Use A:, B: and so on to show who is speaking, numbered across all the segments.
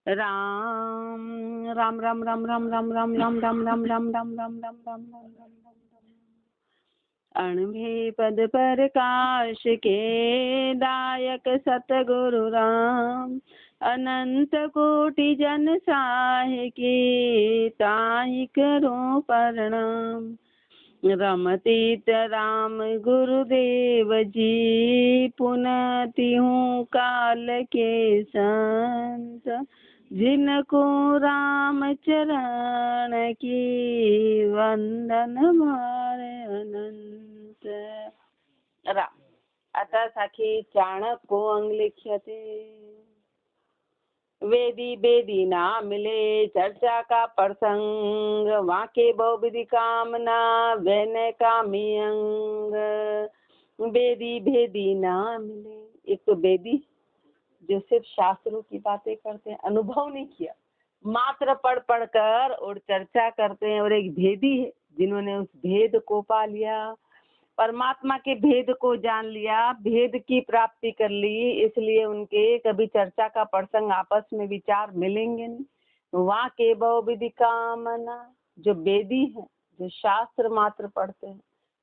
A: राम राम राम राम राम राम राम राम राम राम राम राम राम राम राम राम अणभे पद प्रकाश के दायक सतगुरु राम अनंत कोटि जन साहे के ताहि करो प्रणाम। रमतीत राम गुरुदेव जी पुनति हूँ काल के संत जिनको राम चरण की वंदन मारे अनंत। राम अतः सखी चाणक्य अंग लिख्यते वेदी बेदी ना मिले चर्चा का प्रसंग वाके बहुविधि कामना वैन कामी अंग। बेदी भेदी ना मिले, एक तो बेदी जो सिर्फ शास्त्रों की बातें करते हैं, अनुभव नहीं किया, मात्र पढ़ पढ़ कर और चर्चा करते हैं, और एक भेदी है जिन्होंने उस भेद को पा लिया, परमात्मा के भेद को जान लिया, भेद की प्राप्ति कर ली, इसलिए उनके कभी चर्चा का प्रसंग आपस में विचार मिलेंगे नहीं। वहाँ के बहुविधि कामना, जो वेदी है, जो शास्त्र मात्र पढ़ते हैं,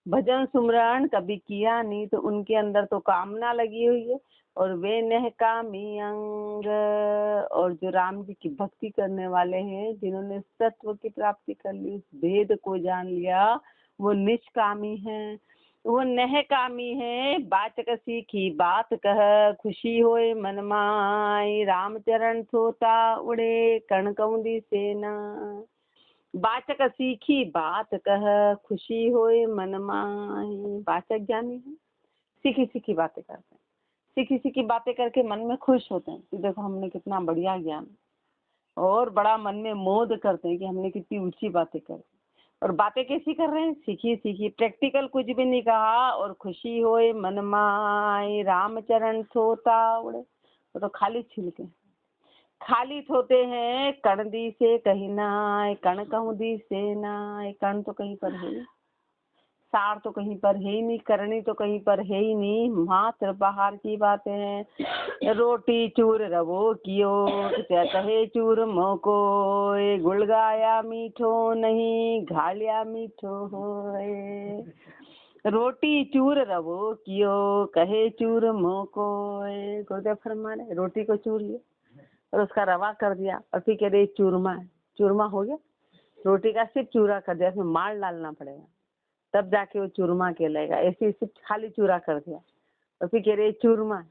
A: भजन सुमरण कभी किया नहीं, तो उनके अंदर तो कामना लगी हुई है। और वे नह कामी अंग, और जो राम जी की भक्ति करने वाले हैं, जिन्होंने तत्व की प्राप्ति कर ली, भेद को जान लिया, वो निष्कामी हैं, वो नह कामी है। बाचक सीखी बात कह खुशी होए मन माई, रामचरण सोता उड़े कण कौंदी सेना। बाचक सीखी बात कह खुशी होए मन माई, बाचक ज्ञानी है, सीखी सीखी बातें करते हैं, सीखी सीखी बातें करके मन में खुश होते हैं कि देखो हमने कितना बढ़िया ज्ञान, और बड़ा मन में मोद करते हैं कि हमने कितनी ऊंची बातें कर। और बातें कैसी कर रहे हैं? सीखी सीखी, प्रैक्टिकल कुछ भी नहीं कहा। और खुशी होए मन माई, रामचरण सोता उड़े, वो तो खाली छिलके, खाली होते हैं। कण दी से कहीं ना, कण कहूँ दी से ना, कण तो कहीं पर है, सार तो कहीं पर है ही नहीं, करनी तो कहीं पर है ही नहीं, मात्र बाहर की बातें हैं। रोटी चूर रवो कियो कहे चूर मोको, गुड़ गाया मीठो नहीं घालिया मीठो होए। रोटी चूर रवो कियो कहे चूर मोको, गुरुदेव फरमा रहे रोटी को चूर लिया और उसका रवा कर दिया, और फिर कह रहे चूरमा है, चूरमा हो गया। रोटी का सिर्फ चूरा कर दिया, उसमें माल डालना पड़ेगा तब जाके वो चूरमा कहलाएगा। ऐसे सिर्फ खाली चूरा कर दिया और फिर कह रहे चूरमा।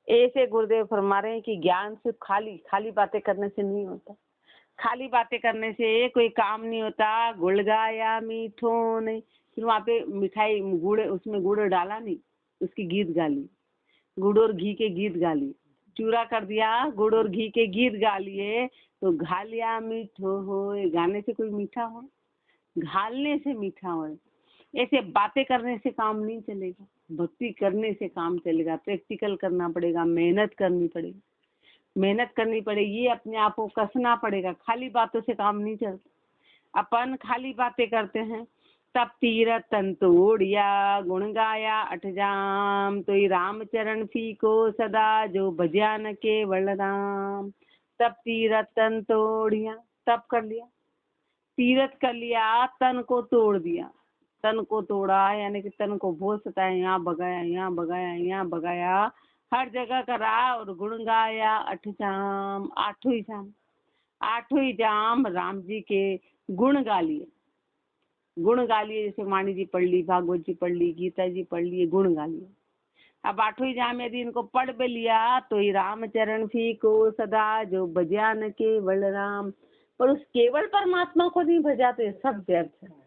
A: ऐसे गुरुदेव फरमा रहे हैं कि ज्ञान सिर्फ खाली खाली बातें करने से नहीं होता, खाली बातें करने से कोई काम नहीं होता। गुड़ गाया मीठो नहीं, फिर वहाँ पे मिठाई गुड़, उसमें गुड़ डाला नहीं, उसकी गीत गाली, गुड़ और घी के गीत गाली, चूरा कर दिया, गुड़ और घी के गीत गा लिए, तो घालिया मीठो हो, गाने से कोई मीठा हो, घालने से मीठा हो। ऐसे बातें करने से काम नहीं चलेगा, भक्ति करने से काम चलेगा। प्रैक्टिकल करना पड़ेगा, मेहनत करनी पड़ेगी, मेहनत करनी पड़ेगी, अपने आप को कसना पड़ेगा। खाली बातों से काम नहीं चलता। अपन खाली बातें करते हैं। तब तीरथ तंतोड़िया गुण गाया अठजाम, तो रामचरण फीको सदा जो भज्या न केवल राम। तब तीरथ तंतोड़िया, तब कर लिया, तीरथ कर लिया, तन को तोड़ दिया, तन को तोड़ा यानी कि तन को बहुत सताया, यहाँ भगाया यहाँ भगाया यहाँ भगाया, हर जगह करा, और गुण गाया अठजाम, आठों ही जाम, आठों ही जाम राम जी के गुण गा लिए, गुण गा लिए। जैसे वाणी जी पढ़ ली, भागवत जी पढ़ ली, गीता जी पढ़ लिए, गुण गा लिए। अब आठों ही जाम यदि इनको पढ़ भी लिया, तो ही रामचरण फी को सदा जो भज्या न केवल राम। पर उस केवल परमात्मा को नहीं भजा तो ये सब व्यर्थ है,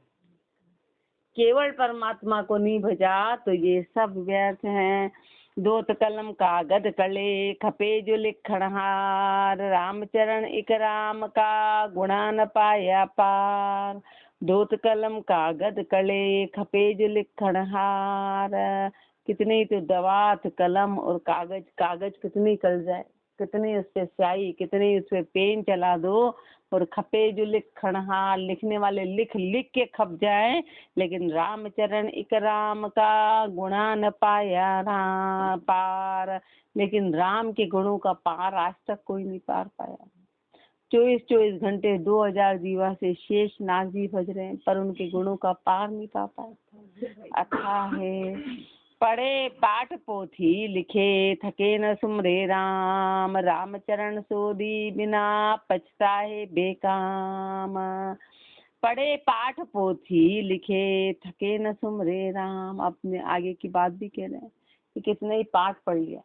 A: केवल परमात्मा को नहीं भजा तो ये सब व्यर्थ हैं। दोत कलम कागद कले खपे जो लिखणहार, रामचरण इक राम का गुणा न पाया पार। दोत कलम कागद कले खपे जो लिखणहार, कितनी तो दवात कलम और कागज, कागज कितनी कल जाए, कितनी उस पे स्याही, कितनी उस पे पेन चला दो, और खपे जो लिखणहार, लिखने वाले लिख लिख के खप जाए, लेकिन रामचरण इक राम का गुणा न पाया पार। लेकिन राम के गुणों का पार आज तक कोई नहीं पार पाया। 24-24 घंटे 2000 जीवा से शेष नाग जी भज रहे हैं, पर उनके गुणों का पार नहीं पा पाए। अथाह है पढ़े पाठ पोथी लिखे थके न सुमरे राम, राम चरण सोधी बिना पछताए बेकाम। पढ़े पाठ पोथी लिखे थके न सुमरे राम, अपने आगे की बात भी कह रहे हैं कि कितना ही पाठ पढ़ लिया,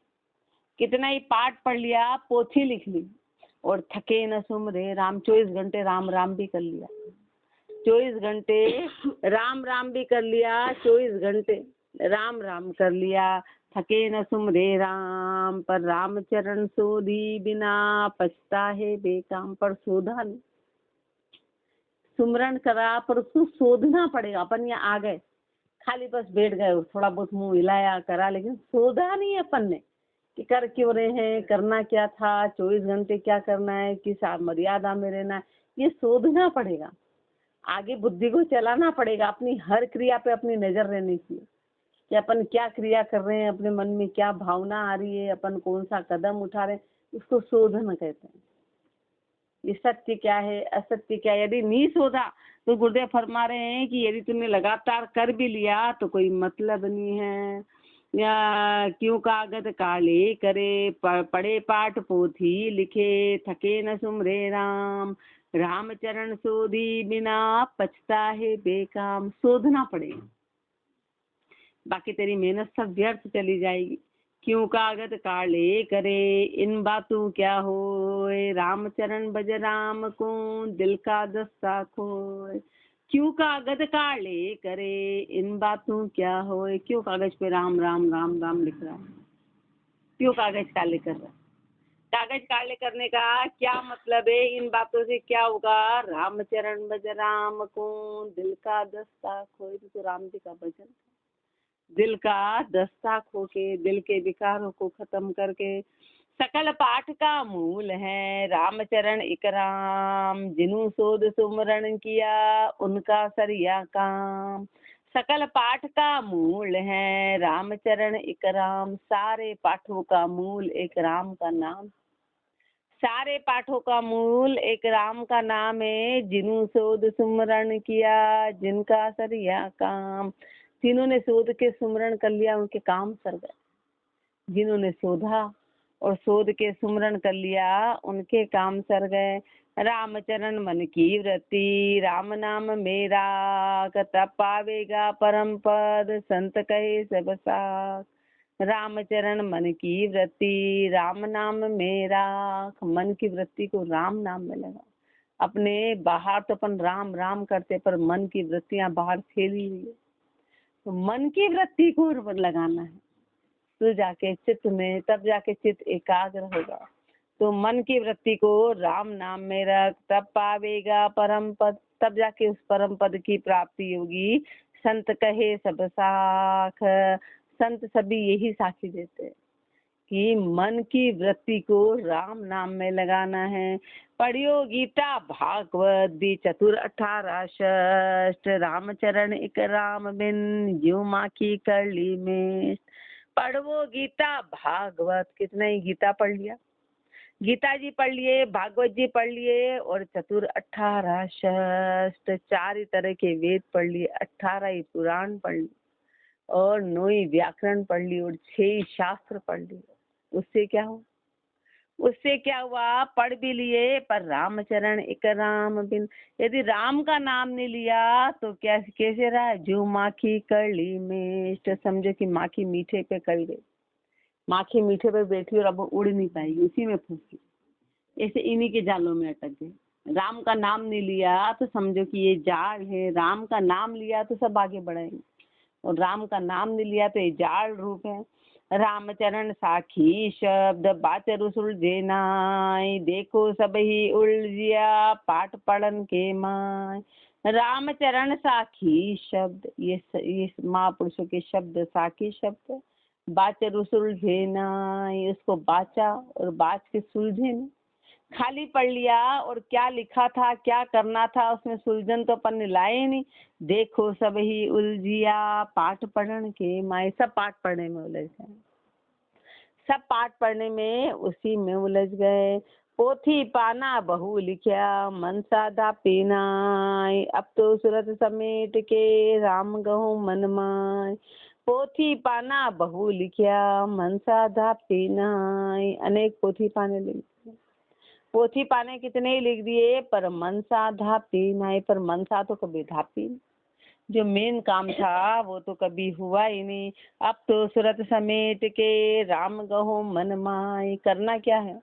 A: कितना ही पाठ पढ़ लिया, पोथी लिख ली और थके न सुमरे राम। 24 घंटे राम राम भी कर लिया, 24 घंटे राम राम भी कर लिया, 24 घंटे राम राम कर लिया, थके न सुमरे राम, पर राम चरण सोधी बिना पछता है बेकाम। पर शोधा नहीं, सुमरण करा पर उसको शोधना पड़ेगा। अपन यहाँ आ गए, खाली बस बैठ गए, थोड़ा बहुत मुंह हिलाया करा, लेकिन शोधा नहीं अपन ने कि कर क्यों रहे हैं, करना क्या था, 24 घंटे क्या करना है, किस मर्यादा में रहना है, ये शोधना पड़ेगा। आगे बुद्धि को चलाना पड़ेगा, अपनी हर क्रिया पे अपनी नजर रहनी चाहिए कि अपन क्या क्रिया कर रहे हैं, अपने मन में क्या भावना आ रही है, अपन कौन सा कदम उठा रहे हैं, उसको शोधन कहते हैं। ये सत्य क्या है, असत्य क्या है। यदि नहीं शोधा तो गुरुदेव फरमा रहे हैं कि यदि तुमने लगातार कर भी लिया तो कोई मतलब नहीं है। या क्यों कागज काले करे, पढ़े पाठ पोथी लिखे थके न सुमरे राम, राम चरण सोधी बिना पछता है बेकाम। शोधना पड़ेगा, बाकी तेरी मेहनत सब व्यर्थ चली जाएगी। क्यों कागज काले करे, इन बातों क्या होए, राम चरण भज राम को दिल का दस्ता खोए। क्यों कागज काले करे, इन बातों क्या होए। क्यों कागज पे राम राम राम राम लिख रहा है, क्यों कागज काले कर रहा है। कागज काले करने का क्या मतलब है, इन बातों से क्या होगा, राम चरण भज राम को दिल का दस्ता खोए। तो राम जी का भजन, दिल का दस्ता खो के, दिल के विकारों को खत्म करके। सकल पाठ का मूल है रामचरण इकराम, जिन्हों सोध सुमरण किया उनका सरिया काम। सकल पाठ का मूल है रामचरण इकराम, सारे पाठों का मूल एक राम का नाम, सारे पाठों का मूल एक राम का नाम है। जिन्हों सोध सुमरण किया जिनका सरिया काम, जिन्होंने शोध के सुमरण कर लिया उनके काम सर गए। जिन्होंने शोधा और शोध के सुमरण कर लिया उनके काम सर गए। रामचरण मन की वृत्ति राम नाम मेरा, तब पावेगा परम पद संत कहे सब साथ। रामचरण मन की वृत्ति राम नाम मेरा, मन की वृत्ति को राम नाम में लगा। अपने बाहर तो अपन राम राम करते, पर मन की वृत्तियां बाहर फैली हुई है, तो मन की वृत्ति को लगाना है तो जाके चित्त में, तब जाके चित्त एकाग्र होगा। तो मन की वृत्ति को राम नाम में रख, तब पावेगा परम पद, तब जाके उस परम पद की प्राप्ति होगी। संत कहे सब साख, संत सभी यही साक्षी देते हैं कि मन की वृत्ति को राम नाम में लगाना है। पढ़ियो गीता भागवत दी चतुर 18 षष्ठ, रामचरण एक राम बिन ज्यों माखी करली में। पढ़वो गीता भागवत, कितना ही गीता पढ़ लिया, गीता जी पढ़ लिए, भागवत जी पढ़ लिए और चतुर 18 षष्ठ, 4 ही तरह के वेद पढ़ लिए, 18 ही पुराण पढ़ लिए और 9 ही व्याकरण पढ़ ली और 6 ही शास्त्र पढ़ लिए। उससे क्या हो, उससे क्या हुआ, पढ़ भी लिए पर रामचरण एक राम बिन। यदि राम का नाम नहीं लिया तो क्या कैसे रहा, जो माखी करली में, समझो कि माखी मीठे पे कर गई, माखी मीठे पे बैठी और अब उड़ नहीं पाएगी, उसी में फंस गई। ऐसे इन्हीं के जालों में अटक गए। राम का नाम नहीं लिया तो समझो कि ये जाल है, राम का नाम लिया तो सब आगे बढ़ेंगे, और राम का नाम नहीं लिया तो ये जाल रूप है। रामचरण साखी शब्द बाचरु सुलझे नाय, देखो सब ही उलझिया पाठ पढ़न के माय। रामचरण साखी शब्द, ये महापुरुषों के शब्द साखी शब्द। बाचरु सुलझे नाय, उसको बाचा और बाच के सुलझे नहीं, खाली पढ़ लिया और क्या लिखा था क्या करना था उसमें सुलझन तो अपन ने लाए नहीं। देखो सब ही उलझिया पाठ पढ़न के माए, सब पाठ पढ़ने में उलझ गए, सब पाठ पढ़ने में उसी में उलझ गए। पोथी पाना बहु लिखिया मन साधा पीनाय। अब तो सूरत समेट के राम गहूँ मन माय। पोथी पाना बहु लिखिया मन साधा पीनाय। अनेक पोथी पाने लिख, पोथी पाने कितने ही लिख दिए, पर मन साधा पीनाय, पर मनसा तो कभी धापी, जो मेन काम था वो तो कभी हुआ ही नहीं। अब तो सूरत समेट के राम गहो मन माय। करना क्या है,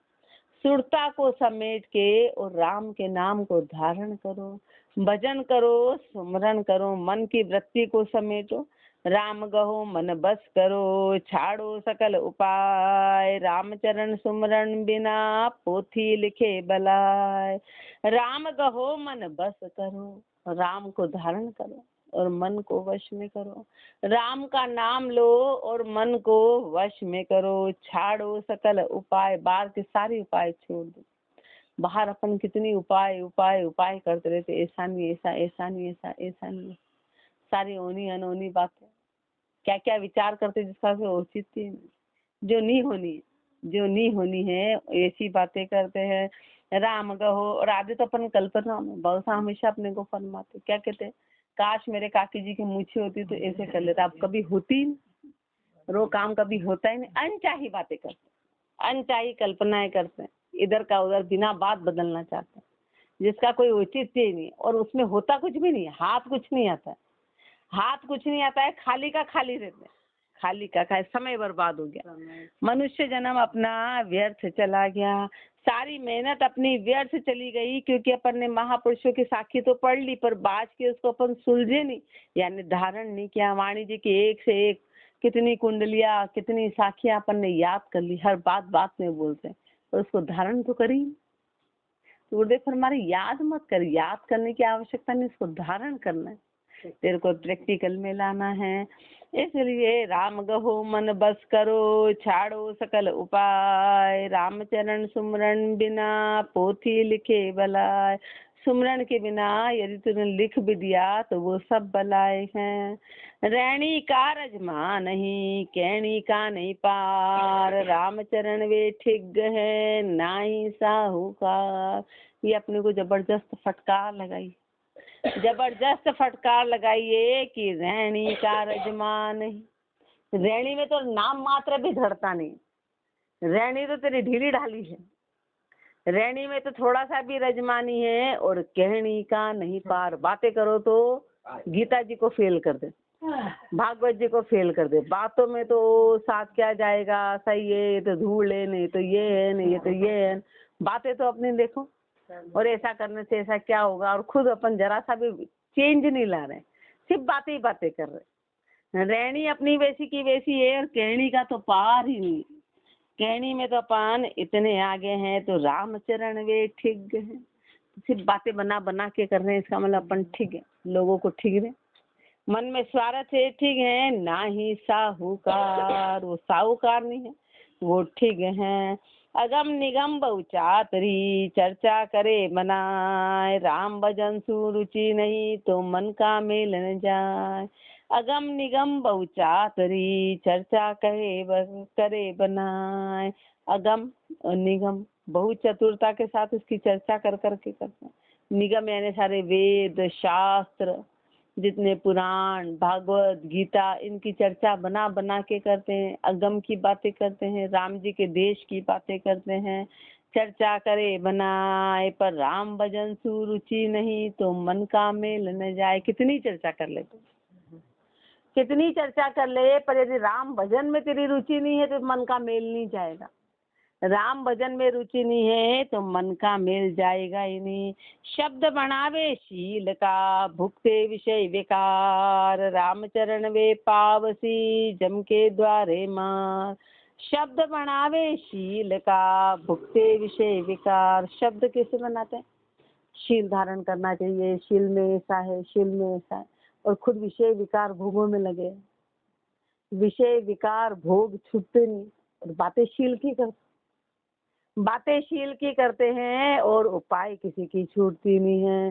A: सुरता को समेट के और राम के नाम को धारण करो, भजन करो, सुमरन करो, मन की वृत्ति को समेटो, राम गहो मन बस करो, छाड़ो सकल उपाय, राम चरण सुमरन बिना पोथी लिखे बलाय। राम गहो मन बस करो, राम को धारण करो और मन को वश में करो, राम का नाम लो और मन को वश में करो, छाड़ो सकल उपाय, बाहर के सारे उपाय छोड़ दो। बाहर अपन कितनी उपाय उपाय उपाय करते रहते, ऐसा नहीं ऐसा, ऐसा नहीं ऐसा, ऐसा नहीं, सारी ओनी अनोनी बातें, क्या क्या विचार करते जिसका कोई औचित्य नहीं, जो नहीं होनी, जो नहीं होनी है ऐसी बातें करते हैं। राम कहो, और आधे तो अपन कल्पना में बहुत सा हमेशा अपने को फरमाते, क्या कहते, काश मेरे काकी जी की मूछें होती तो ऐसे कर लेता, अब कभी होती नहीं, रो काम कभी होता ही नहीं, अनचाही बातें करते, अनचाही कल्पनाएं करते हैं, इधर का उधर बिना बात बदलना चाहते हैं, जिसका कोई औचित्य ही नहीं, और उसमें होता कुछ भी नहीं, हाथ कुछ नहीं आता है, हाथ कुछ नहीं आता है, खाली का खाली रहते हैं, खाली का खाली, समय बर्बाद हो गया, मनुष्य जन्म अपना व्यर्थ चला गया, सारी मेहनत अपनी व्यर्थ चली गई, क्योंकि अपन ने महापुरुषों की साखी तो पढ़ ली, पर बाज के उसको अपन सुलझे नहीं, यानी धारण नहीं किया। वाणी जी की एक से एक कितनी कुंडलियां, कितनी साखियां अपन ने याद कर ली, हर बात बात में बोलते हैं, पर उसको धारण तो करी। तो गुरुदेव फरमाए याद मत कर, याद करने की आवश्यकता नहीं, उसको धारण करना है, तेरे को प्रैक्टिकल में लाना है। इसलिए राम गहो मन बस करो, छाड़ो सकल उपाय, राम चरण सुमरन बिना पोथी लिखे बलाय। सुमरन के बिना यदि तूने लिख भी दिया तो वो सब बलाए हैं। रैणी का रजमा नहीं, कहणी का नहीं पार, राम चरण वे ठिग है नाही साहूकार। ये अपने को जबरदस्त फटकार लगाई, जबरदस्त फटकार लगाइए कि रैणी का रजमा नहीं। रैणी में तो नाम मात्र भी धरता नहीं, रैणी तो तेरी ढीली ढाली है, रैणी में तो थोड़ा सा भी रजमानी है, और कहणी का नहीं पार, बातें करो तो गीता जी को फेल कर दे, भागवत जी को फेल कर दे, बातों में तो साथ क्या जाएगा, सही है, ये तो धूल है, नहीं तो ये है, नहीं ये तो ये है, बातें तो अपनी देखो, और ऐसा करने से ऐसा क्या होगा, और खुद अपन जरा सा भी चेंज नहीं ला रहे, सिर्फ बातें ही बातें कर रहे। रैणी अपनी वैसी की वैसी है, और कहणी का तो पार ही नहीं, कहणी में तो अपन इतने आगे हैं, तो रामचरण वे ठीक है, सिर्फ बातें बना बना के कर रहे हैं, इसका मतलब अपन ठीक है, लोगों को ठीक है, मन में स्वार्थ है, ठीक है, ना ही साहूकार, वो साहूकार नहीं है, वो ठीक है। अगम निगम बहुचातरी, चर्चा करे बनाए, राम भजन सुरुचि नहीं तो मन का मेल न जाए। अगम निगम बहुचातरी, चर्चा करे बनाए, अगम और निगम बहुत चतुरता के साथ उसकी चर्चा कर करके करते हैं। निगम यानी सारे वेद शास्त्र, जितने पुराण भागवत गीता, इनकी चर्चा बना बना के करते हैं, अगम की बातें करते हैं, राम जी के देश की बातें करते हैं, चर्चा करे बनाए, पर राम भजन सुरुचि नहीं तो मन का मेल न जाए। कितनी चर्चा कर ले तू, कितनी चर्चा कर ले, पर यदि राम भजन में तेरी रुचि नहीं है तो मन का मेल नहीं जाएगा, राम भजन में रुचि नहीं है तो मन का मेल जाएगा ही नहीं। शब्द बनावे शील का, भुगते विषय विकार, रामचरण वे पावसी जम के द्वारे मार। शब्द बनावे शील का, भुगते विषय विकार, शब्द कैसे बनाते हैं, शील धारण करना चाहिए, शील में ऐसा है, शील में ऐसा है, और खुद विषय विकार भोगों में लगे, विषय विकार भोग छूटते नहीं, और बातें शील की करते, बातें शील की करते हैं, और उपाय किसी की छूटती नहीं है।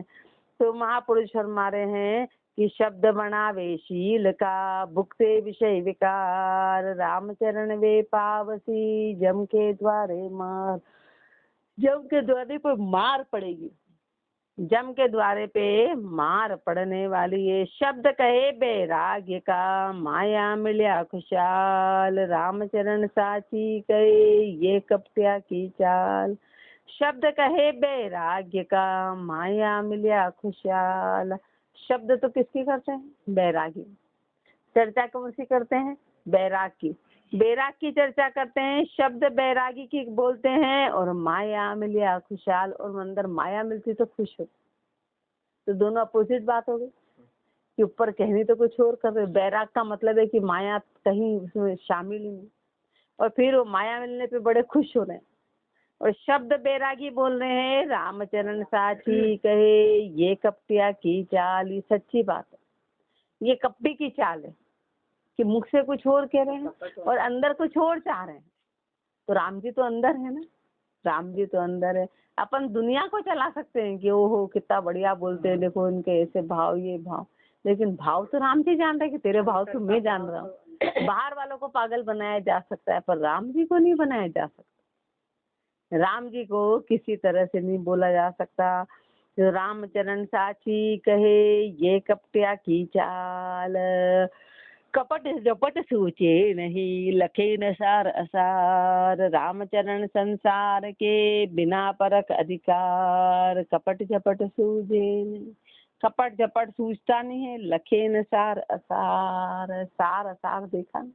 A: तो महापुरुष फरमा रहे हैं कि शब्द बनावे शील का, भुगते विषय विकार, रामचरण वे पावसी जम के द्वारे मार। जम के द्वारे पर मार पड़ेगी, जम के द्वारे पे मार पड़ने वाली ये शब्द कहे बैराग्य का, माया मिल्या खुशाल, रामचरण साची कहे ये कपटिया की चाल। शब्द कहे बैराग्य का, माया मिल्या खुशाल। शब्द तो किसकी करते हैं? बैरागी। चर्चा कौन सी करते हैं? बैराग की। बैराग की चर्चा करते हैं, शब्द बैरागी की बोलते हैं, और माया मिलिया खुशहाल, और अंदर माया मिलती तो खुश हो। तो दोनों अपोजिट बात हो गई कि ऊपर कहनी तो कुछ और कर रहे। बैराग का मतलब है कि माया कहीं उसमें शामिल ही नहीं, और फिर वो माया मिलने पे बड़े खुश हो रहे हैं। और शब्द बैरागी बोल रहे हैं, रामचरण साची कहे ये कपटिया की चाल। ये सच्ची बात है, ये कपटी की चाल है कि मुख से कुछ और कह रहे हैं और अंदर कुछ और चाह रहे हैं। तो राम जी तो अंदर है ना, राम जी तो अंदर है। अपन दुनिया को चला सकते हैं कि ओहो कितना बढ़िया बोलते हैं, देखो इनके ऐसे भाव, ये भाव, लेकिन भाव तो राम जी जान रहे कि तेरे भाव तो मैं जान रहा हूँ। बाहर वालों को पागल बनाया जा सकता है, पर राम जी को नहीं बनाया जा सकता। राम जी को किसी तरह से नहीं बोला जा सकता। तो रामचरण साची कहे ये कपटिया की चाल, कपट जपट सूचे नहीं, लखे न सार असार, रामचरण संसार के बिना परख अधिकार। कपट झपट सूझे नहीं, कपट झपट सूझता नहीं है, लखे न सार असार। सार असार देखा न?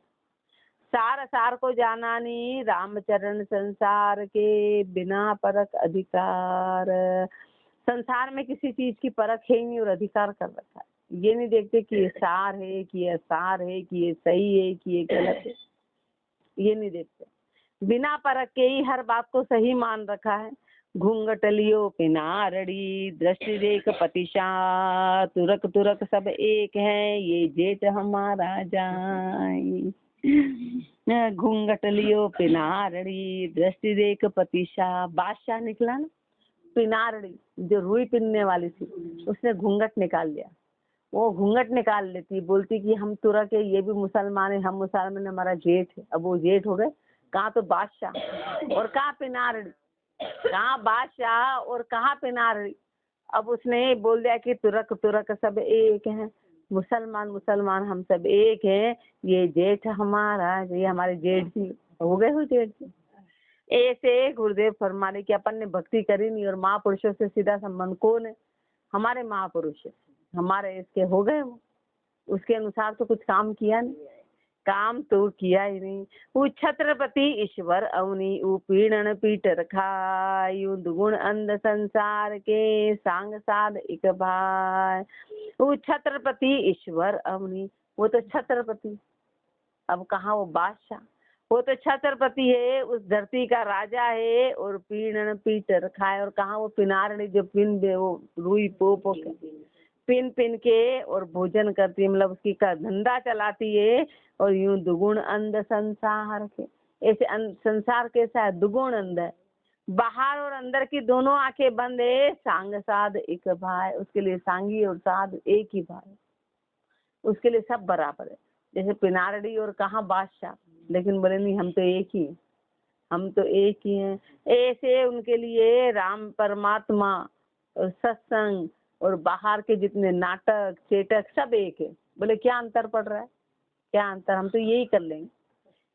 A: सार असार को जाना नहीं, रामचरण संसार के बिना परख अधिकार। संसार में किसी चीज की परख है ही नहीं और अधिकार कर रखा है। ये नहीं देखते कि ये सार है, कि ये असार है, कि ये सही है, कि ये गलत है। ये नहीं देखते, बिना परख के ही हर बात को सही मान रखा है। घूंघटलियो पिनारड़ी, दृष्टि देख पतिशा, तुरक तुरक सब एक है, ये जेठ हमारा जाई। घूंघटलियो पिनारड़ी, दृष्टि देख पतिशा। बादशाह निकला ना, पिनारड़ी जो रुई पिनने वाली थी, उसने घूंघट निकाल लिया। वो घूंघट निकाल लेती, बोलती कि हम तुरक है, ये भी मुसलमान है, हम मुसलमान, हमारा जेठ है। अब वो जेठ हो गए, कहाँ तो बादशाह और कहाँ पिनारड़ी, कहाँ बादशाह और कहाँ पिनारड़ी। अब उसने बोल दिया कि तुरक तुरक सब एक हैं, मुसलमान मुसलमान हम सब एक हैं, ये जेठ हमारा, ये हमारे जेठ जी हो गए हो जेठ जी। ऐसे गुरुदेव फरमाने की अपन ने भक्ति करी नहीं, और महापुरुषों से सीधा संबंध कौन है? हमारे महापुरुष है, हमारे इसके हो गए वो, उसके अनुसार तो कुछ काम किया नहीं, काम तो किया ही नहीं। वो छत्रपति ईश्वर अवनी, वो पीड़न पीट रखा, यू दुगुण अंध संसार के, सांग साध एक भाई। वो छत्रपति ईश्वर अवनी, वो तो छत्रपति, अब कहाँ वो बादशाह, वो तो छत्रपति है, उस धरती का राजा है, और पीड़न पीट रखा है। और कहाँ वो पिनारणी जो पिन दे, वो रुई पोप पिन पिन के और भोजन करती है, मतलब उसकी का धंधा चलाती है। और यूं दुगुण अंध संसार के, ऐसे संसार कैसा है? दुगुण अंध है, बाहर और अंदर की दोनों आंखें बंद है। सांग साध एक भाई, उसके लिए सांगी और साध एक ही भाई, उसके लिए सब बराबर है। जैसे पिनारडी और कहाँ बादशाह, लेकिन बोले नहीं हम तो एक ही, हम तो एक ही हैं। ऐसे उनके लिए राम परमात्मा और सत्संग और बाहर के जितने नाटक चेटक सब एक है। बोले क्या अंतर पड़ रहा है? क्या अंतर? हम तो यही कर लेंगे,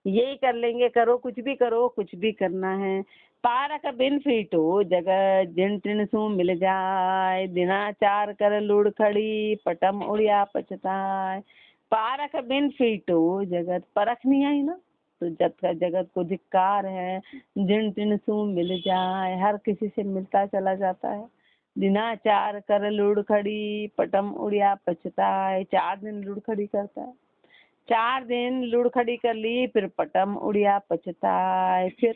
A: यही कर लेंगे। करो कुछ भी करो, कुछ भी करना है। पारक बिन फीटो जगत, जिन टिन सु मिल जाए, दिनाचार कर लुड़ खड़ी, पटम उड़िया पछताए। पारक बिन फीटो जगत, परख नहीं आई ना तो जगत को धिक्कार है। जिन टिन सु मिल जाए, हर किसी से मिलता चला जाता है। दिनाचार कर लुड़ खड़ी, पटम उड़िया पछताए। 4 दिन लुड़ खड़ी करता है, 4 दिन लुड़ खड़ी कर ली, फिर पटम उड़िया पछताए। फिर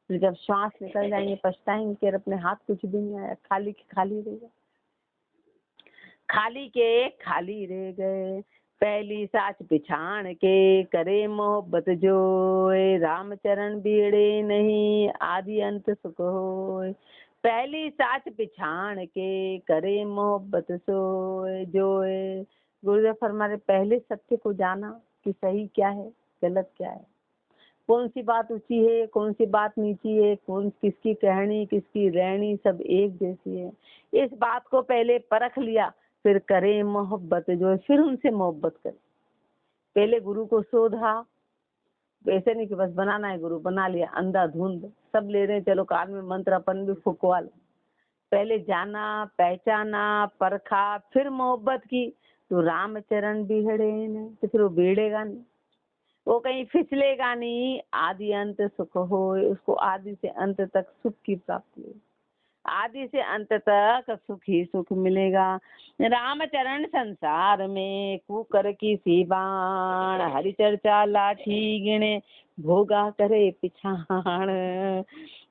A: जब श्वास निकल जाएंगे पछताएंगे कि अपने हाथ कुछ भी नहीं आया, खाली के खाली रह गए, खाली के खाली रह गए। पहली साच पिछाड़ के, करे मोहब्बत जोए, रामचरण बीड़े नहीं, आदि अंत सुख होए। पहली साच पिछाड़ के, करे मोहब्बत सोए जोए। गुरुदेव फरमाए पहले सत्य को जाना कि सही क्या है, गलत क्या है। कौन सी बात ऊंची है, कौन सी बात नीची है, कौन किसकी कहनी किसकी रहनी, सब एक जैसी है। इस बात को पहले परख लिया, फिर करे मोहब्बत जो है, फिर उनसे मोहब्बत करे। पहले गुरु को शोधा, ऐसे नहीं कि बस बनाना है गुरु, बना लिया अंधाधुंध, सब ले रहे हैं, चलो कान में मंत्र अपन भी फुकवा लो। पहले जाना, पहचाना, परखा, फिर मोहब्बत की, तो रामचरण बिहड़े न, तो फिर वो बिगड़ेगा नहीं, वो कहीं फिसलेगा नहीं। आदि अंत सुख हो, उसको आदि से अंत तक सुख की प्राप्ति है, आदि से अंत तक सुख ही सुख मिलेगा। रामचरण संसार में कुकर की सी बाण, हरि चर्चा लाठी गिणे भोगा करे पिछाण।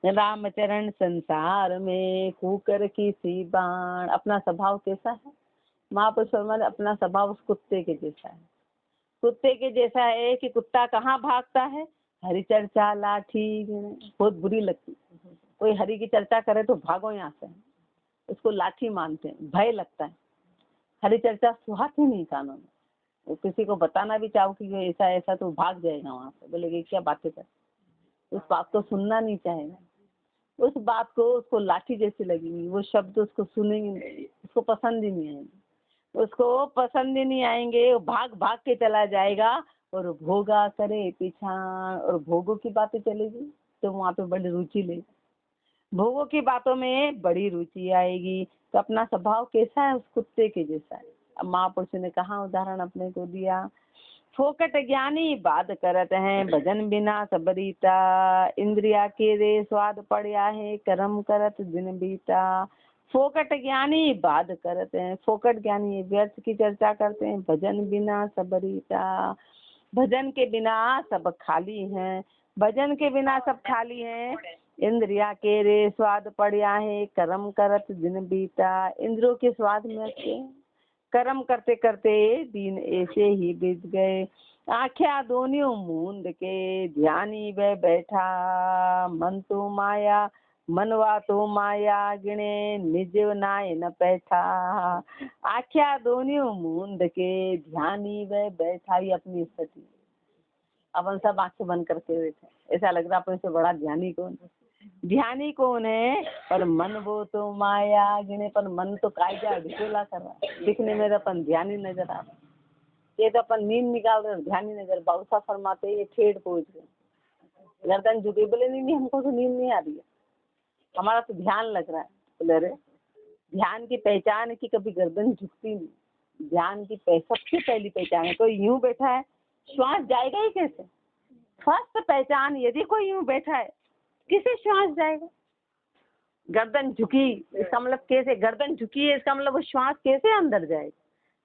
A: रामचरण संसार में कुकर की सी बाण, अपना स्वभाव कैसा है? महापुरुष फरमाते अपना स्वभाव उस कुत्ते के जैसा है। कुत्ते के जैसा है कि कुत्ता कहाँ भागता है? हरि चर्चा लाठी गिणे, बहुत बुरी लगती, कोई हरि की चर्चा करे तो भागो यहाँ से, उसको लाठी मानते हैं, भय लगता है। हरि चर्चा सुहाती नहीं कानों में, वो किसी को बताना भी चाहो कि ऐसा ऐसा, तो भाग जाएगा वहां से, बोलेगा क्या बातें कर, उस बात को सुनना नहीं चाहेगा, उस बात को उसको लाठी जैसी लगेगी, वो शब्द उसको सुनेंगे नहीं, उसको पसंद ही नहीं आएंगे, उसको पसंद ही नहीं आएंगे, वो भाग भाग के चला जाएगा और भोगा करे पीछाण, और भोगों की बातें चलेगी तो वहाँ पे बड़ी रुचि लेगी, भोगों की बातों में बड़ी रुचि आएगी। तो अपना स्वभाव कैसा है? उस कुत्ते के जैसा है। अब महापुरुष ने कहा उदाहरण अपने को दिया, फोकट ज्ञानी बात करत हैं, भजन बिना सबरीता, इंद्रिया के रे स्वाद पड़या है, कर्म करत दिन बीता। फोकट ज्ञानी बात करत हैं, फोकट ज्ञानी व्यर्थ की चर्चा करते हैं, भजन बिना सबरीता, भजन के बिना सब खाली हैं, भजन के बिना सब खाली हैं। इंद्रिया के रे स्वाद पड़या है, कर्म करत दिन बीता, इंद्रियों के स्वाद में से कर्म करते करते दिन ऐसे ही बीत गए। आँखें दोनों मूंद के ध्यानी वे बैठा, मन तो माया मनवा तो माया गिणे, निज नाय न बैठा। आँखें दोनों मूंद के ध्यानी वे बैठा, ये अपनी स्थिति, अपन सब आंखें बंद करके बैठे, ऐसा लग रहा अपन से बड़ा ध्यानी कौन है? ध्यानी कौन है? पर मन वो तो माया गिने, पर मन तो कायजा ढिकोला कर रहा है, दिखने में अपन ध्यानी नजर आ रहा है, ये तो अपन नींद निकाल रहे ध्यानी नजर। बाबूसा फरमाते ये ठेठ पहुंच गए, गर्दन झुके, बोले नहीं हमको तो नींद नहीं आ रही है, हमारा तो ध्यान लग रहा है। बोले अरे ध्यान की पहचान है कि कभी गर्दन झुकती नहीं, ध्यान की सबसे पहली पहचान है, कोई यूं बैठा है श्वास जाएगा ही कैसे? फर्स्ट पहचान, यदि कोई यूं बैठा है किसे श्वास जाएगा? गर्दन झुकी, इसका मतलब कैसे? गर्दन झुकी है इसका मतलब वो श्वास कैसे अंदर जाएगा?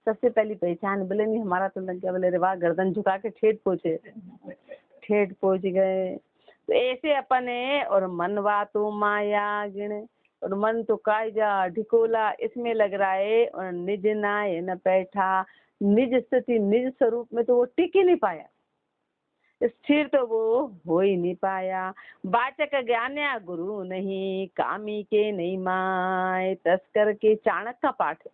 A: सबसे पहली पहचान। बोले नहीं हमारा तो लग गया, बोले रे वाह गर्दन झुका के ठेठ पहुंचे, ठेठ पहुंच गए। तो ऐसे अपन है। और मनवा तो माया गिण, और मन तो कायजा ढिकोला इसमें लग रहा है, और निज नाय न बैठा, निज स्थिति निज स्वरूप में तो वो टिक ही नहीं पाया, स्थिर तो वो हो ही नहीं पाया। वाचक ज्ञान्या गुरु नहीं, कामी के नहीं माय, तस्कर के चाणक का पाठ है।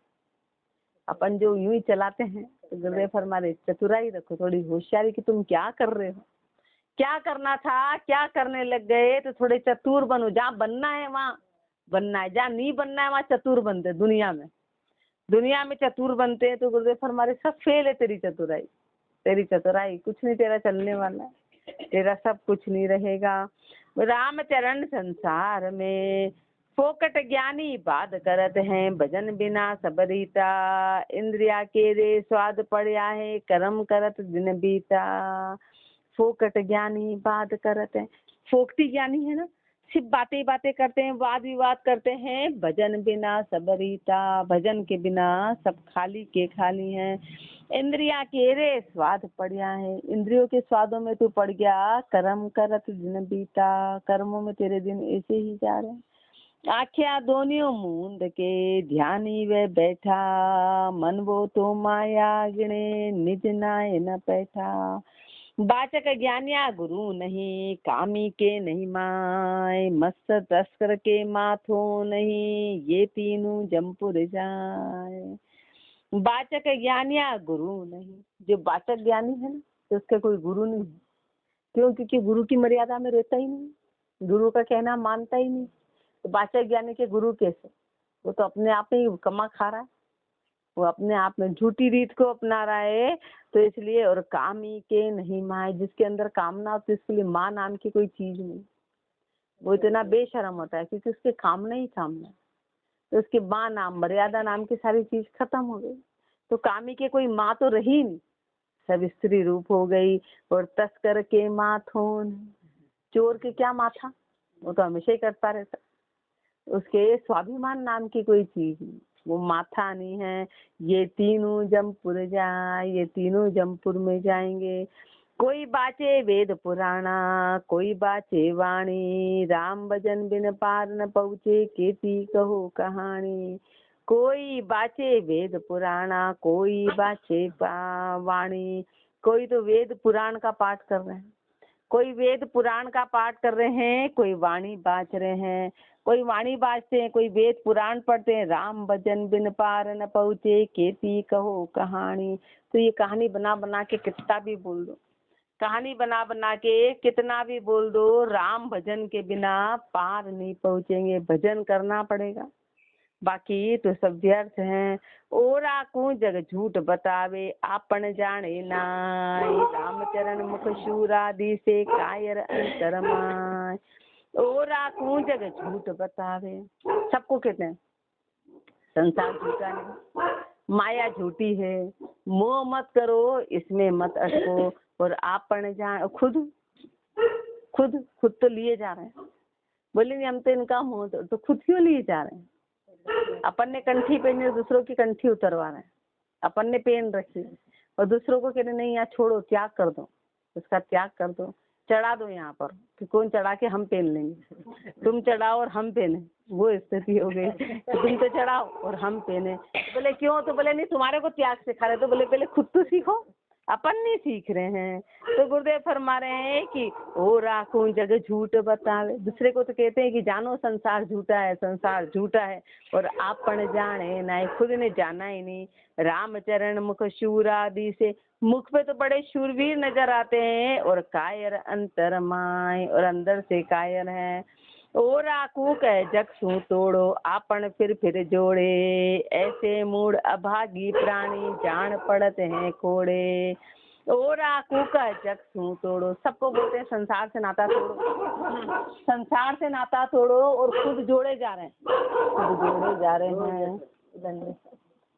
A: अपन जो यूं ही चलाते हैं तो गुरुदेव फरमाते चतुराई रखो, थोड़ी होशियारी कि तुम क्या कर रहे हो, क्या करना था क्या करने लग गए, तो थोड़े चतुर बनो, जहाँ बनना है वहाँ बनना है, जहाँ नहीं बनना है वहाँ चतुर बनते। दुनिया में चतुर बनते हैं, तो गुरुदेव फरमाते सब फेल है तेरी चतुराई, तेरी चतुराई कुछ नहीं, तेरा चलने वाला है, तेरा सब कुछ नहीं रहेगा। रामचरण संसार में फोकट ज्ञानी बात करत हैं, भजन बिना सबरीता, इंद्रिया के रे स्वाद पड़या है, कर्म करत दिन बीता। फोकट ज्ञानी बात करत हैं, फोकटी ज्ञानी है ना, सिर्फ बातें बातें करते हैं, वाद विवाद करते हैं, भजन बिना सबरीता, भजन के बिना सब खाली के खाली हैं। इंद्रिया के रे स्वाद पड़या है, इंद्रियों के स्वादों में तू पड़ गया, कर्म करत दिन बीता, कर्मों में तेरे दिन ऐसे ही जा रहे हैं। आँखें दोनों मूंद के ध्यानी वे बैठा, मन वो तो माया गिणे, निज नाय न बैठा। वाचक ज्ञानिया गुरु नहीं, कामी के नहीं माय, मस्त तस्कर के माथो नहीं, ये तीनों जमपुर जाए। वाचक ज्ञानिया गुरु नहीं, जो वाचक ज्ञानी है ना, तो उसके कोई गुरु नहीं है, क्यों? क्योंकि गुरु की मर्यादा में रहता ही नहीं, गुरु का कहना मानता ही नहीं। तो वाचक ज्ञानी के गुरु कैसे? वो तो अपने आप में ही कमा खा रहा है, वो अपने आप में झूठी रीत को अपना रहा है। तो इसलिए, और कामी के नहीं माए, जिसके अंदर कामना होती है इसके लिए माँ नाम की कोई चीज नहीं। वो इतना बेशरम होता है क्योंकि उसके कामना ही कामना, तो उसकी माँ नाम, मर्यादा नाम की सारी चीज खत्म हो गई। तो कामी के कोई माँ तो रही नहीं, सब स्त्री रूप हो गई। और तस्कर के माथोन, चोर के क्या माथा, वो तो हमेशा ही करता रहता, उसके स्वाभिमान नाम की कोई चीज नहीं, वो माथा नहीं है। ये तीनों जमपुर जाए, ये तीनों जमपुर में जाएंगे। कोई बाचे वेद पुराणा, कोई बाचे वाणी, राम भजन बिन पार न पहुँचे, केती कहो कहानी। कोई बाचे वेद पुराणा, कोई बाचे वाणी, कोई तो वेद पुराण का पाठ कर रहे हैं, कोई वेद पुराण का पाठ कर रहे हैं, कोई वाणी बाच रहे हैं, कोई वाणी बाजते हैं, कोई वेद पुराण पढ़ते हैं। राम भजन बिन पार न पहुँचे, केती कहो कहानी। तो ये कहानी बना बना के कितना भी बोल दो, कहानी बना बना के कितना भी बोल दो, राम भजन के बिना पार नहीं पहुँचेंगे। भजन करना पड़ेगा, बाकी तो सब व्यर्थ हैं। ओरा को जग झूठ बतावे, आपन जाने नाय, रामचरण मुख शूरादि से कायर अंतर माय। ओरा को जग झूठ बतावे, सबको कहते हैं संसार झूठा नहीं, माया झूठी है, मोह मत करो, इसमें मत अटको। और आपन जान, खुद खुद खुद तो लिए जा रहे हैं, बोले नहीं हम तो इनका मोह, तो खुद क्यों लिए जा रहे हैं? अपन ने कंठी पहनी, दूसरों की कंठी उतरवा रहे हैं, अपन ने पहन रखी और दूसरों को कहने नहीं, यहाँ छोड़ो, त्याग कर दो, उसका त्याग कर दो, चढ़ा दो यहाँ पर कि कौन चढ़ा के हम पहन लेंगे, तुम चढ़ाओ और हम पहने, वो स्थिति हो गई। तुम तो चढ़ाओ और हम पहने। बोले क्यों? तो बोले नहीं तुम्हारे को त्याग सिखा रहे। तो बोले पहले खुद तो सीखो, अपन नहीं सीख रहे हैं। तो गुरुदेव फरमा रहे हैं कि ओ राखूं जग झूठ बतावे, दूसरे को तो कहते हैं कि जानो संसार झूठा है, संसार झूठा है, और आपन जाने ना, खुद ने जाना ही नहीं। रामचरण मुख शूरादि से, मुख पे तो बड़े शूरवीर नजर आते हैं, और कायर अंतर माय, और अंदर से कायर है। ओ राखू कह जग सू तोड़ो, आपन फिर जोड़े, ऐसे मूड अभागी प्राणी, जान पड़ते हैं कोड़े। ओ राखू कह जग सू तोड़ो, सबको बोलते हैं संसार से नाता तोड़ो, संसार से नाता तोड़ो, और खुद जोड़े जा रहे हैं, खुद जोड़े जा रहे हैं।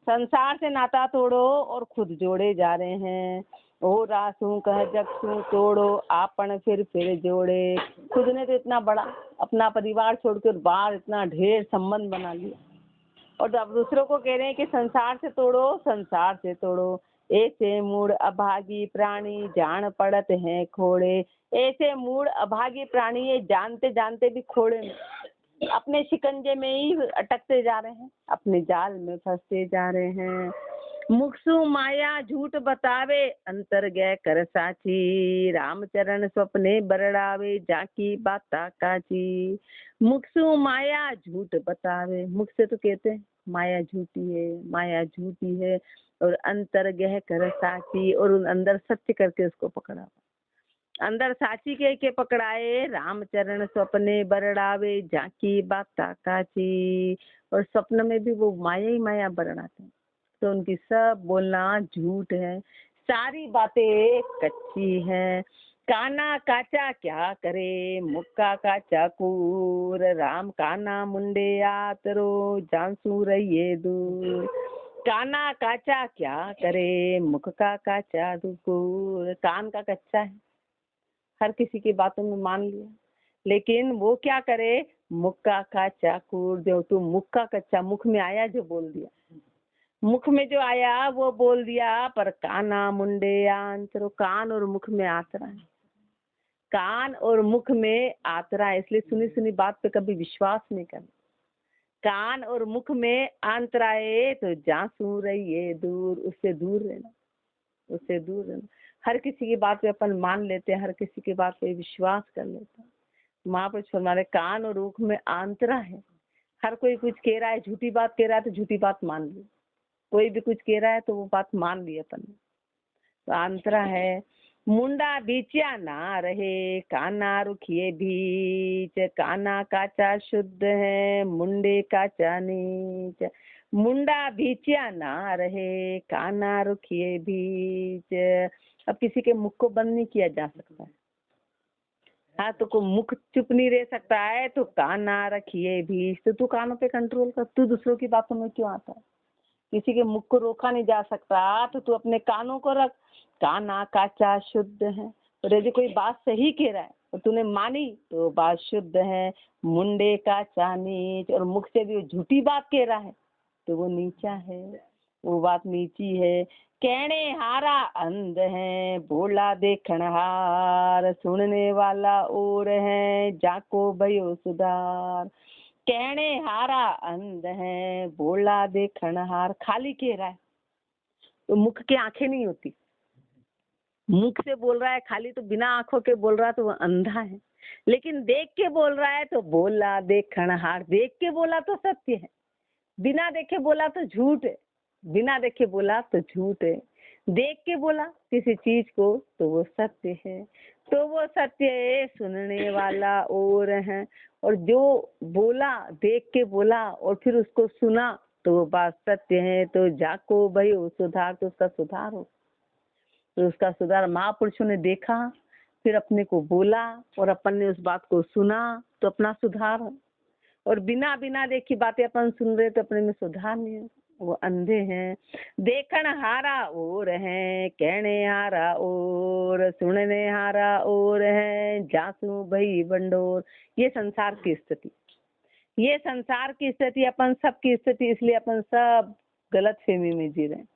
A: संसार से नाता तोड़ो और खुद जोड़े जा रहे हैं। ओ रासू कह जग सू तोड़ो, आपन फिर जोड़े। खुद ने तो इतना बड़ा अपना परिवार छोड़कर बाहर इतना ढेर संबंध बना लिया, और अब दूसरों को कह रहे हैं कि संसार से तोड़ो, संसार से तोड़ो। ऐसे मूड अभागी प्राणी, जान पड़ते हैं खोड़े। ऐसे मूड अभागी प्राणी, ये जानते जानते भी खोड़े में, अपने शिकंजे में ही अटकते जा रहे हैं, अपने जाल में फंसते जा रहे हैं। मुखसु माया झूठ बतावे, अंतर गए कर साची, रामचरण स्वप्ने बरड़ावे, जाकी बाता काची। मुखसु माया झूठ बतावे, मुख से तो कहते हैं माया झूठी है, माया झूठी है, और अंतर गह कर साची, और उन अंदर सत्य करके उसको पकड़ा, अंदर साची के पकड़ाए। रामचरण स्वप्ने बरड़ावे, झांकी बाता काची, और स्वप्न में भी वो माया ही माया बरड़ाते हैं। तो उनकी सब बोलना झूठ है, सारी बातें कच्ची है। काना काचा क्या करे, मुक्का काचा कूर, राम काना मुंडे आतरो, जानसू रहिए दूर। काना काचा क्या करे, मुख का काचा दूर, कान का कच्चा है, हर किसी की बातों में मान लिया, लेकिन वो क्या करे, मुख का काचा कूर, जो तू मुख का कच्चा, मुख में आया जो बोल दिया, मुख में जो आया वो बोल दिया। पर काना मुंडे आंतरो, कान और मुख में आतरा है, कान और मुख में आतरा है, इसलिए सुनी सुनी बात पे कभी विश्वास नहीं करना। कान और मुख में आंतरा है, तो जासू रहिए दूर, उससे दूर रहना, उससे दूर रहना। हर किसी की बात पे अपन मान लेते हैं, हर किसी की बात पे विश्वास कर लेते हैं। महापुरुष हमारे कान और मुख में आंतरा है, हर कोई कुछ कह रहा है, झूठी बात कह रहा है तो झूठी बात मान ली, कोई भी कुछ कह रहा है तो वो बात मान ली अपन ने, तो आंतरा है। मुंडा बीचा ना रहे काना रुखिए बीच, काना काचा शुद्ध है मुंडे काचा नीच। मुंडा बीचा ना रहे काना रुखिए बीच। अब किसी के मुख को बंद नहीं किया जा सकता है। हाँ, तो को मुख चुप नहीं रह सकता है तो काना रखिए बीच। तो तू कानों पे कंट्रोल कर, तू दूसरों की बातों में क्यों आता है? किसी के मुख को रोका नहीं जा सकता तो तू अपने कानों को रख। काना काचा शुद्ध है, और यदि कोई बात सही कह रहा है और तूने मानी तो बात शुद्ध है। मुंडे काचा नीच, और मुख से भी वो झूठी बात कह रहा है तो वो नीचा है, वो बात नीची है। कहने हारा अंध है बोला देखण हार, सुनने वाला और है जाको भयो सुधार। कहने हारा अंध है बोला देखण हार, खाली कह रहा है तो मुख की आंखें नहीं होती। मुख से बोल रहा है खाली तो बिना आंखों के बोल रहा है तो वो अंधा है। लेकिन देख के बोल रहा है तो बोला देखण हार, देख के बोला तो सत्य है, बिना देखे बोला तो झूठ है। बिना देखे बोला तो झूठ है, देख के बोला किसी चीज को तो वो सत्य है। तो वो सत्य है, सुनने वाला और है। और जो बोला देख के बोला और फिर उसको सुना तो वो बात सत्य है। तो जाको भाई सुधार, तो उसका सुधार हो। तो उसका सुधार महापुरुषों ने देखा, फिर अपने को बोला और अपन ने उस बात को सुना तो अपना सुधार हो। और बिना बिना देखी बातें अपन सुन रहे तो अपने में सुधार नहीं है, वो अंधे हैं। देखण हारा और है कहने हारा और, सुनने हारा और है जासू भई बंडोर। ये संसार की स्थिति, ये संसार की स्थिति अपन सबकी स्थिति, इसलिए अपन सब गलत फहमी में जी रहे हैं।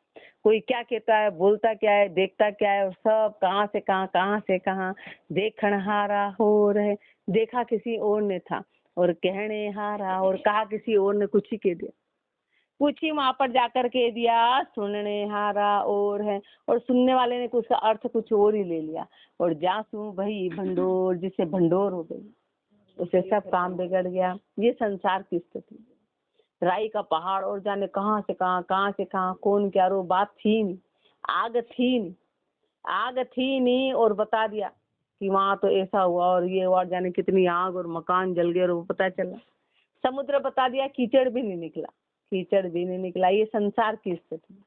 A: कोई क्या कहता है, बोलता क्या है, देखता क्या है, और सब कहाँ से कहाँ, कहाँ से कहाँ। देखण हारा हो रहे, देखा किसी और ने था, और कहने हारा, और कहा किसी और ने कुछ ही कह दिया, कुछ ही वहां पर जाकर कह दिया। सुनने हारा और है, और सुनने वाले ने उसका अर्थ कुछ और ही ले लिया। और जासू भई भंडोर, जिससे भंडोर हो गई, उसे सब काम बिगड़ गया। ये संसार की स्थिति। राई का पहाड़ और जाने कहाँ से कहाँ, कहाँ से कहाँ, कौन क्या रो, बात थी नहीं, आग थी नहीं, आग थी नहीं, और बता दिया कि वहां तो ऐसा हुआ और ये हुआ, जाने कितनी आग और मकान जल गए और वो पता चला। समुद्र बता दिया, कीचड़ भी नहीं निकला, कीचड़ भी नहीं निकला। ये संसार की स्थिति,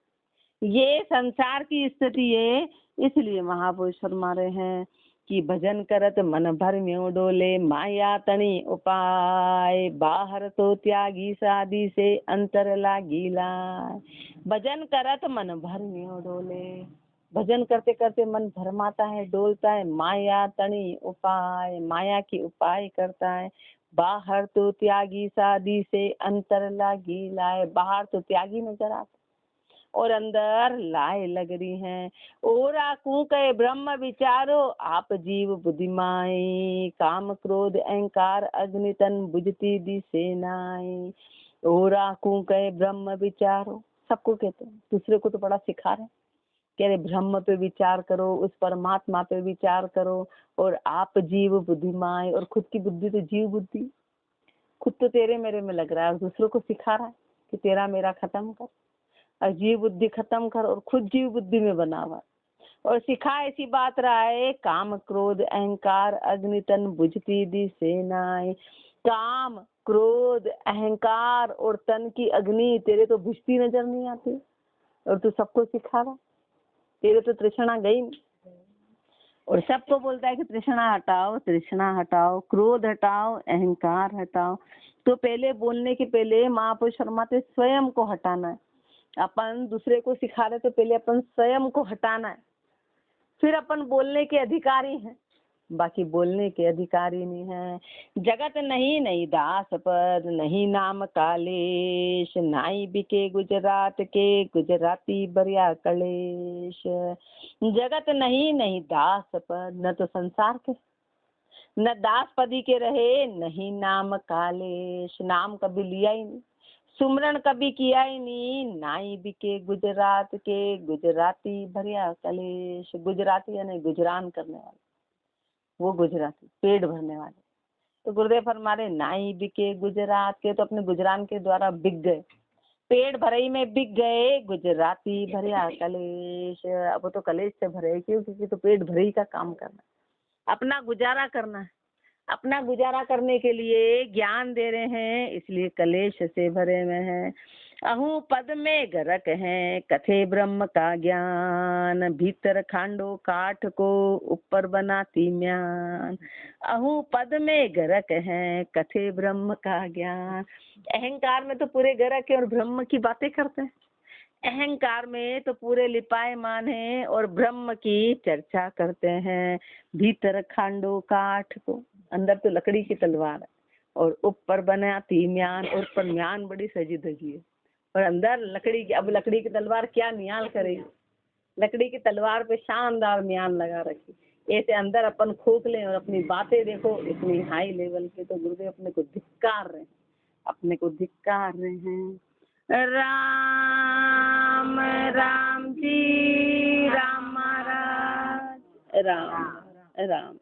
A: ये संसार की स्थिति है। इसलिए महापुरुष फरमा रहे हैं कि भजन करत मन भर में डोले, माया तनी उपाय, बाहर तो त्यागी सादी से अंतर लागी लाय। भजन करत मन भर में डोले, भजन करते करते मन भरमाता है, डोलता है। माया तनी उपाय, माया की उपाय करता है। बाहर तो त्यागी सादी से अंतर लागी लाए, बाहर तो त्यागी नजर आता और अंदर लाए लग रही हैं। ओरा कू कहे ब्रह्म विचारो, आप जीव बुद्धिमाई, काम क्रोध अहंकार अग्नि तन बुझती दिसे नाई। ओरा कू कहे ब्रह्म विचारो, सबको कहते हैं, दूसरे को तो बड़ा सिखा रहे हैं, कह रहे ब्रह्म पे विचार करो, उस परमात्मा पे विचार करो। और आप जीव बुद्धिमाई, और खुद की बुद्धि तो जीव बुद्धि, खुद तो तेरे मेरे में लग रहा है और दूसरों को सिखा रहा है कि तेरा मेरा खत्म कर, और जीव बुद्धि खत्म कर, और खुद जीव बुद्धि में बना हुआ। और सिखा ऐसी बात रहा है, काम क्रोध अहंकार अग्नि तन बुझती दिसे नाय। काम क्रोध अहंकार और तन की अग्नि तेरे तो बुझती नजर नहीं आती, और तू सबको सिखा रहा, तेरे तो तृष्णा गई नहीं। और सबको बोलता है कि तृष्णा हटाओ, तृष्णा हटाओ, क्रोध हटाओ, अहंकार हटाओ। तो पहले बोलने के पहले महापुरुष फरमाते स्वयं को हटाना है। अपन दूसरे को सिखा रहे तो पहले अपन स्वयं को हटाना है, फिर अपन बोलने के अधिकारी हैं, बाकी बोलने के अधिकारी नहीं है। जगत नहीं नहीं दास पद, नहीं नाम कालेश, नाई बिके गुजरात के गुजराती बरिया कलेश। जगत नहीं नहीं दास पद, न तो संसार के न दास पदी के रहे, नहीं नाम कालेश, नाम कभी लिया ही नहीं, सुमरण कभी किया ही नहीं। नाई बिके गुजरात के गुजराती भरिया कलेश, गुजराती यानी गुजरान करने वाले, वो गुजराती पेट भरने वाले। तो गुरुदेव फरमा रहे नाई बिके गुजरात के, तो अपने गुजरान के द्वारा बिक गए। पेट भरई में बिक गए गुजराती भरया कलेश। अब वो तो कलेश से भरे, क्यों? क्योंकि तो पेट भरई का काम करना, अपना गुजारा करना है। अपना गुजारा करने के लिए ज्ञान दे रहे हैं, इसलिए कलेश से भरे में है। अहू पद में गरक है कथे ब्रह्म का ज्ञान, भीतर खांडो काठ को ऊपर बनाती म्यान। अहू पद में गरक है कथे ब्रह्म का ज्ञान। अहंकार में तो पूरे गरक है और ब्रह्म की बातें करते हैं। अहंकार में तो पूरे लिपायमान है और ब्रह्म की चर्चा करते हैं। भीतर खांडो काठ को, अंदर तो लकड़ी की तलवार है और ऊपर बनाती म्यान, और ऊपर म्यान बड़ी सजी धजी है और अंदर लकड़ी की। अब लकड़ी की तलवार क्या नियाल करेगी? लकड़ी की तलवार पे शानदार म्यान लगा रखी। ऐसे अंदर अपन खोखले और अपनी बातें देखो इतनी हाई लेवल के, तो गुरुदेव अपने को धिक्कार रहे हैं, अपने को धिक्कार रहे हैं। राम राम जी राम महाराज राम राम।